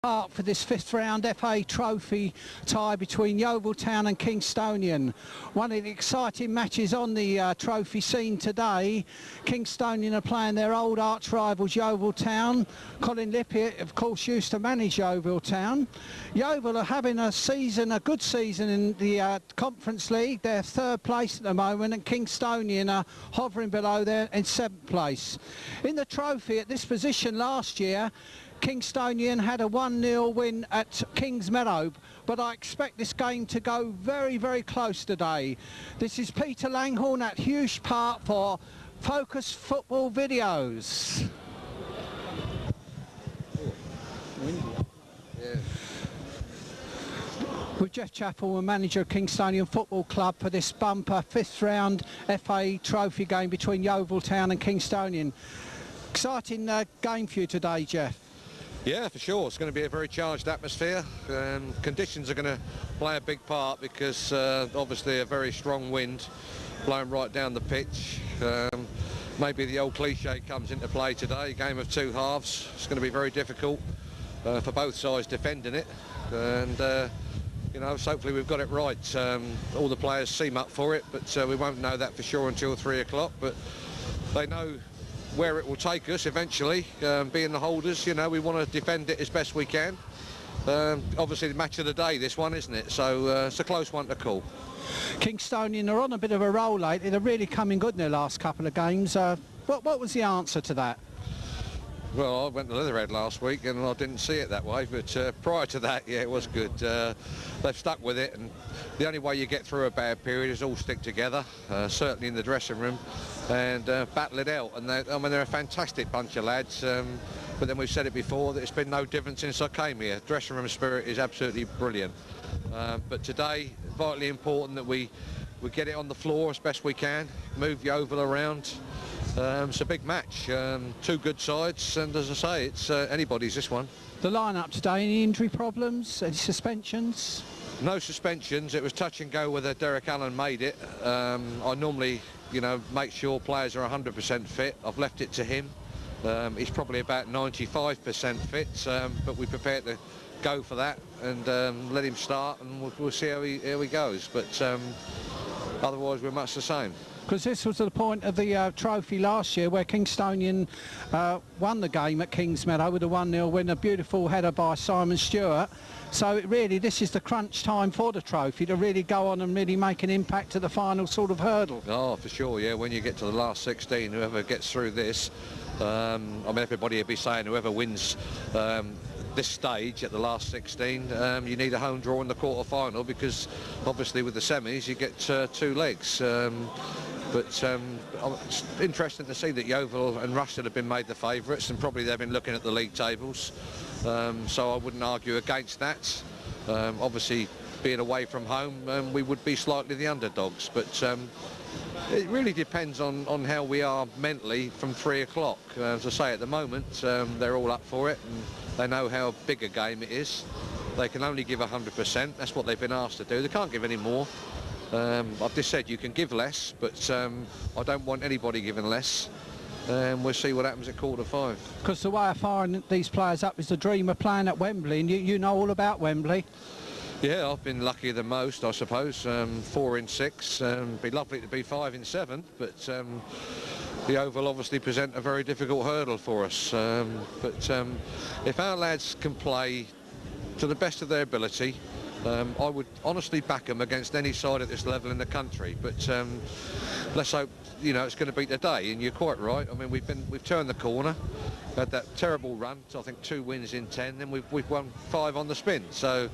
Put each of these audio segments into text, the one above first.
Park for this fifth round FA Trophy tie between Yeovil Town and Kingstonian. One of the exciting matches on the trophy scene today. Kingstonian are playing their old arch rivals Yeovil Town. Colin Lippiatt, of course, used to manage Yeovil Town. Yeovil are having a good season in the Conference League. They're third place at the moment, and Kingstonian are hovering below there in seventh place. In the trophy at this position last year, Kingstonian had a 1-0 win at Kings Meadow, but I expect this game to go very, very close today. This is Peter Langhorne at Hughes Park for Focus Football Videos. With Jeff Chappell, the manager of Kingstonian Football Club, for this bumper fifth round FA Trophy game between Yeovil Town and Kingstonian. Exciting game for you today, Jeff. Yeah, for sure. It's going to be a very charged atmosphere. Conditions are going to play a big part because obviously a very strong wind blowing right down the pitch. Maybe the old cliche comes into play today, game of two halves. It's going to be very difficult for both sides defending it. And, you know, so hopefully we've got it right. All the players seem up for it, but we won't know that for sure until 3 o'clock. But they know where it will take us eventually. Being the holders, you know, we want to defend it as best we can. Obviously the match of the day, this one, isn't it? So it's a close one to call. Kingstonian are on a bit of a roll lately. They're really coming good in their last couple of games. What was the answer to that? Well, I went to Leatherhead last week and I didn't see it that way, but prior to that, yeah, it was good. They've stuck with it, and the only way you get through a bad period is all stick together, certainly in the dressing room, and battle it out. And I mean, they're a fantastic bunch of lads, but then we've said it before that it's been no different since I came here. Dressing room spirit is absolutely brilliant. But today, vitally important that we get it on the floor as best we can, move Yeovil around. It's a big match, two good sides, and as I say, it's anybody's, this one. The lineup today, any injury problems, any suspensions? No suspensions. It was touch and go whether Derek Allen made it. I normally, you know, make sure players are 100% fit. I've left it to him. He's probably about 95% fit, but we prepare to go for that and let him start, and we'll see how he goes. But otherwise, we're much the same. Because this was the point of the trophy last year, where Kingstonian won the game at Kings Meadow with a 1-0 win, a beautiful header by Simon Stewart. So really, this is the crunch time for the trophy to really go on and really make an impact to the final sort of hurdle. Oh, for sure, yeah. When you get to the last 16, whoever gets through this, I mean, everybody would be saying whoever wins this stage at the last 16, you need a home draw in the quarter-final, because obviously with the semis you get 2 legs. But it's interesting to see that Yeovil and Ruston have been made the favourites, and probably they've been looking at the league tables. So I wouldn't argue against that. Obviously, being away from home, we would be slightly the underdogs. But it really depends on how we are mentally from 3 o'clock. As I say, at the moment, they're all up for it, and they know how big a game it is. They can only give 100%. That's what they've been asked to do. They can't give any more. I've just said you can give less, but I don't want anybody giving less. We'll see what happens at quarter-5. Because the way of firing these players up is the dream of playing at Wembley, and you know all about Wembley. Yeah, I've been luckier than most, I suppose. 4 in 6. It'd be lovely to be 5 in 7, but the Oval obviously present a very difficult hurdle for us. But if our lads can play to the best of their ability, I would honestly back them against any side at this level in the country. But let's hope, you know, it's going to be today. And you're quite right. I mean, we've turned the corner. Had that terrible run. So I think 2 wins in 10. Then we've won 5 on the spin. So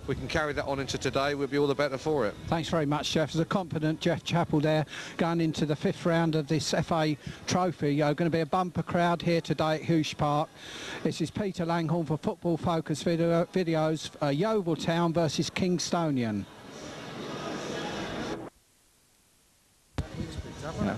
if we can carry that on into today, we'll be all the better for it. Thanks very much, Jeff. There's a confident Jeff Chappell there going into the 5th round of this FA Trophy. Going to be a bumper crowd here today at Hughes Park. This is Peter Langhorne for Football Focus Videos, Yeovil Town versus Kingstonian. Yeah.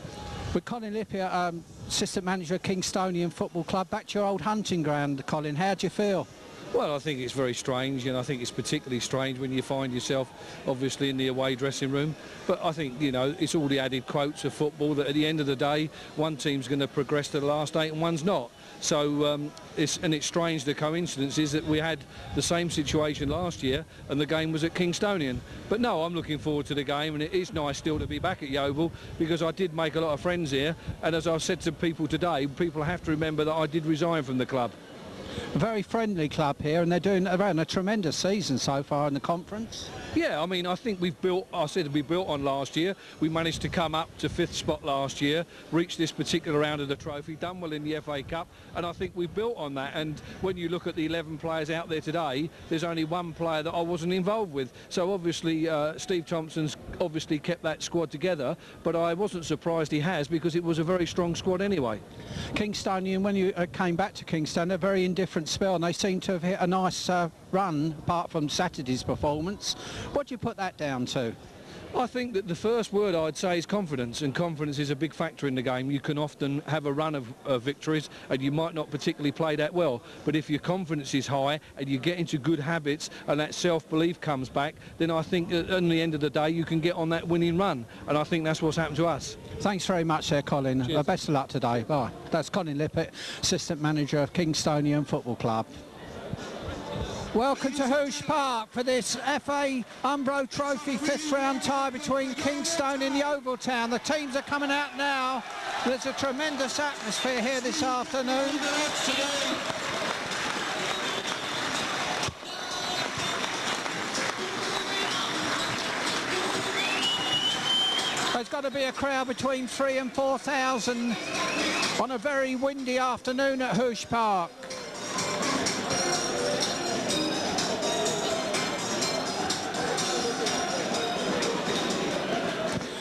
With Colin Lippiatt, assistant manager of Kingstonian Football Club, back to your old hunting ground, Colin. How do you feel? Well, I think it's very strange, and I think it's particularly strange when you find yourself obviously in the away dressing room. But I think, you know, it's all the added quotes of football that at the end of the day, one team's going to progress to the last 8 and one's not. So it's strange, the coincidence is that we had the same situation last year and the game was at Kingstonian. But no, I'm looking forward to the game, and it is nice still to be back at Yeovil, because I did make a lot of friends here, and as I've said to people today, people have to remember that I did resign from the club. A very friendly club here, and they're having a tremendous season so far in the conference. Yeah, I mean, I think we've built, I said we built on last year. We managed to come up to 5th spot last year, reach this particular round of the trophy, done well in the FA Cup, and I think we've built on that. And when you look at the 11 players out there today, there's only one player that I wasn't involved with. So obviously Steve Thompson's obviously kept that squad together, but I wasn't surprised he has, because it was a very strong squad anyway. Kingstonian, when you came back to Kingston, a very indifferent spell, and they seem to have hit a nice run apart from Saturday's performance. What do you put that down to? I think that the first word I'd say is confidence, and confidence is a big factor in the game. You can often have a run of victories and you might not particularly play that well, but if your confidence is high and you get into good habits and that self-belief comes back, then I think at the end of the day you can get on that winning run, and I think that's what's happened to us. Thanks very much there, Colin. Best of luck today. Bye. That's Colin Lippiatt, Assistant Manager of Kingstonian Football Club. Welcome to Hoosh Park for this FA Umbro Trophy 5th round tie between Kingstonian and Yeovil Town. The teams are coming out now. There's a tremendous atmosphere here this afternoon. There's got to be a crowd between 3,000 and 4,000 on a very windy afternoon at Hoosh Park.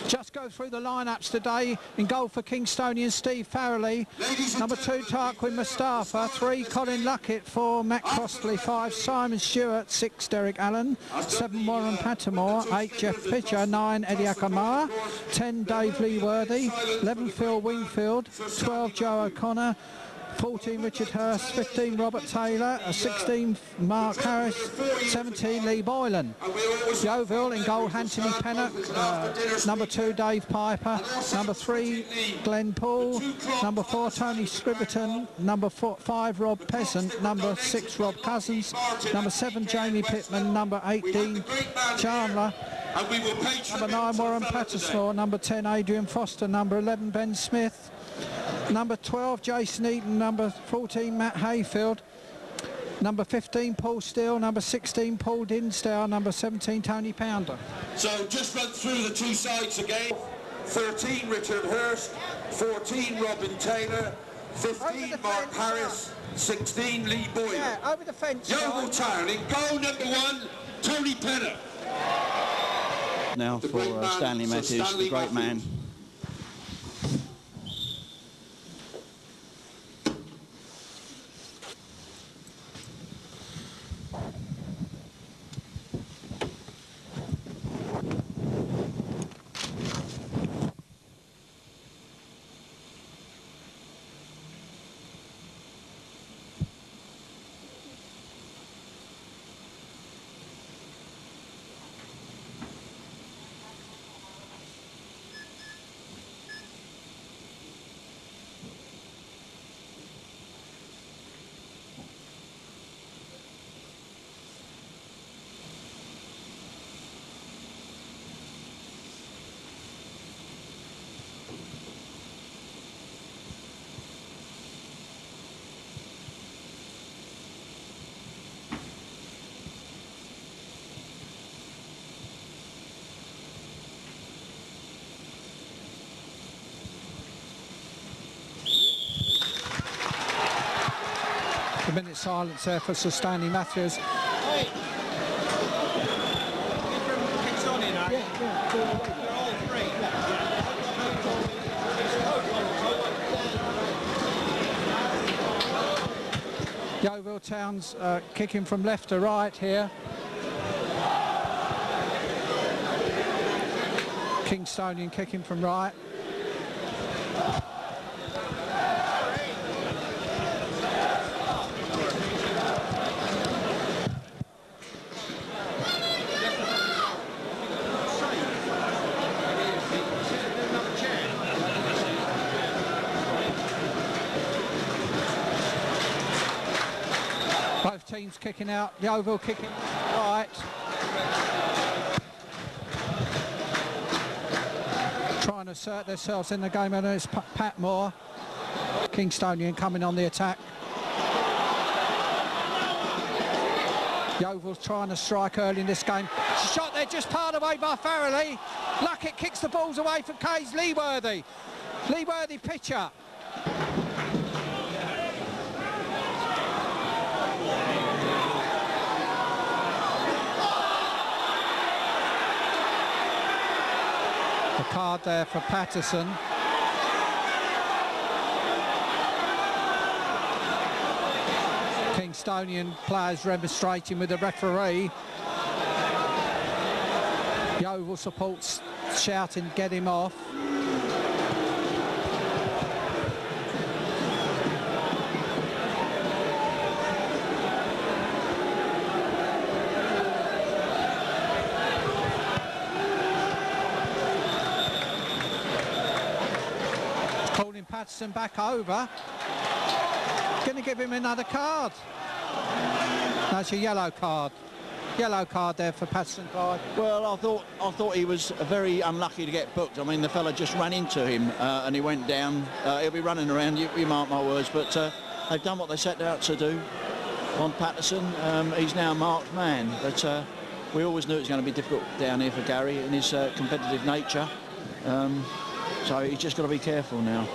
Just go through the lineups today. In goal for Kingstonian, Steve Farrelly. Number 2, Tarquin Mustafa. 3, Colin Luckett. 4, Matt Crossley. 5, Simon Stewart. 6, Derek Allen. 7, Warren Pattermore. 8, Jeff Pitcher. 9, Eddie Akamara. 10, Dave Lee Worthy. 11, Phil Wingfield. 12, Joe O'Connor. 14, Richard Hurst. 15, Robert Taylor. 16, Mark Harris. 17, Lee Boylan. Yeovil in goal, Anthony Pennock. Number 2, Dave Piper. Number 3, Glenn Paul. Number 4, Tony Scribberton. Number 5, Rob Peasant. Number 6, Rob Cousins. Number 7, Jamie Pittman. Number 8, Dean Chandler. Number 9, Warren Pattersmore. Number 10, Adrian Foster. Number 11, Ben Smith. Number 12, Jason Eaton. Number 14, Matt Hayfield. Number 15, Paul Steele. Number 16, Paul Dinsdale. Number 17, Tony Pounder. So just run through the two sides again. 13, Richard Hurst. 14, Robin Taylor. 15, Mark Harris. 16, Lee Boyle. Yeah, over the fence. Yeovil Town in goal number 1, Tony Pennock. Now for Stanley Matthews, the great man. A minute silence there for Sir Stanley Matthews. Yeovil Town's kicking from left to right here. Kingstonian kicking from right. teams kicking out. Yeovil kicking right. Trying to assert themselves in the game, and it's Pat Moore. Kingstonian coming on the attack. Yeovil's trying to strike early in this game. Shot there, just parred away by Farrelly. Luckett kicks the balls away from Kays. Leeworthy. Leeworthy pitcher. A card there for Patterson. Kingstonian players remonstrating with the referee. Yeovil supports shouting, get him off. Calling Patterson back over. Going to give him another card. That's a yellow card. Yellow card there for Patterson, Clyde. Well, I thought he was very unlucky to get booked. I mean, the fella just ran into him and he went down. He'll be running around, you mark my words, but they've done what they set out to do on Patterson. He's now a marked man, but we always knew it was going to be difficult down here for Gary in his competitive nature. So he's just got to be careful now.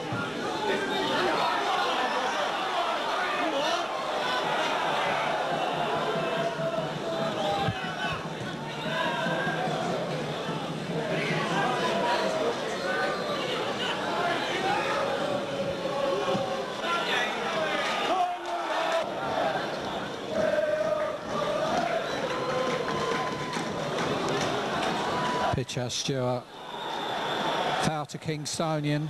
Pitcher Stewart. Foul to Kingstonian.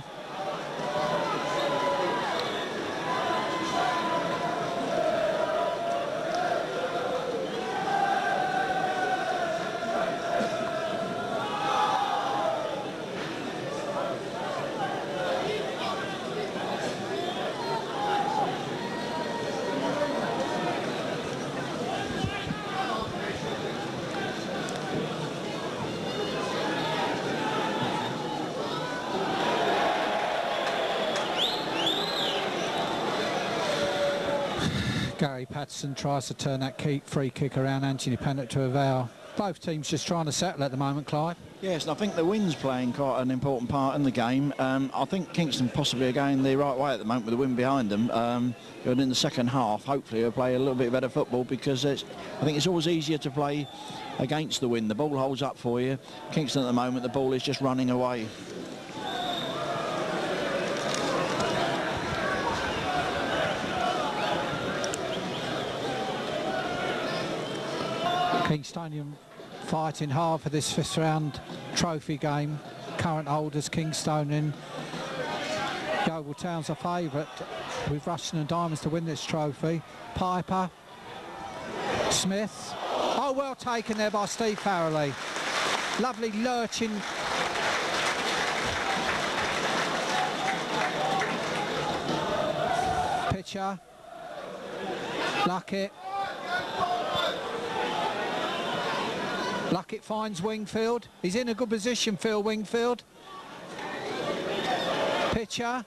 Gary Patterson tries to turn that free kick around Anthony Pennant to a foul. Both teams just trying to settle at the moment, Clive. Yes, and I think the wind's playing quite an important part in the game. I think Kingston possibly are going the right way at the moment with the wind behind them. And in the second half, hopefully they'll play a little bit better football, because I think it's always easier to play against the wind. The ball holds up for you. Kingston at the moment, the ball is just running away. Kingstonian fighting hard for this fifth round trophy game. Current holders Kingstonian. Yeovil Town's a favourite with Rushden and Diamonds to win this trophy. Piper, Smith. Oh, well taken there by Steve Farrelly. Lovely lurching. Pitcher. Luckett. Luckett finds Wingfield. He's in a good position, Phil Wingfield. Pitcher.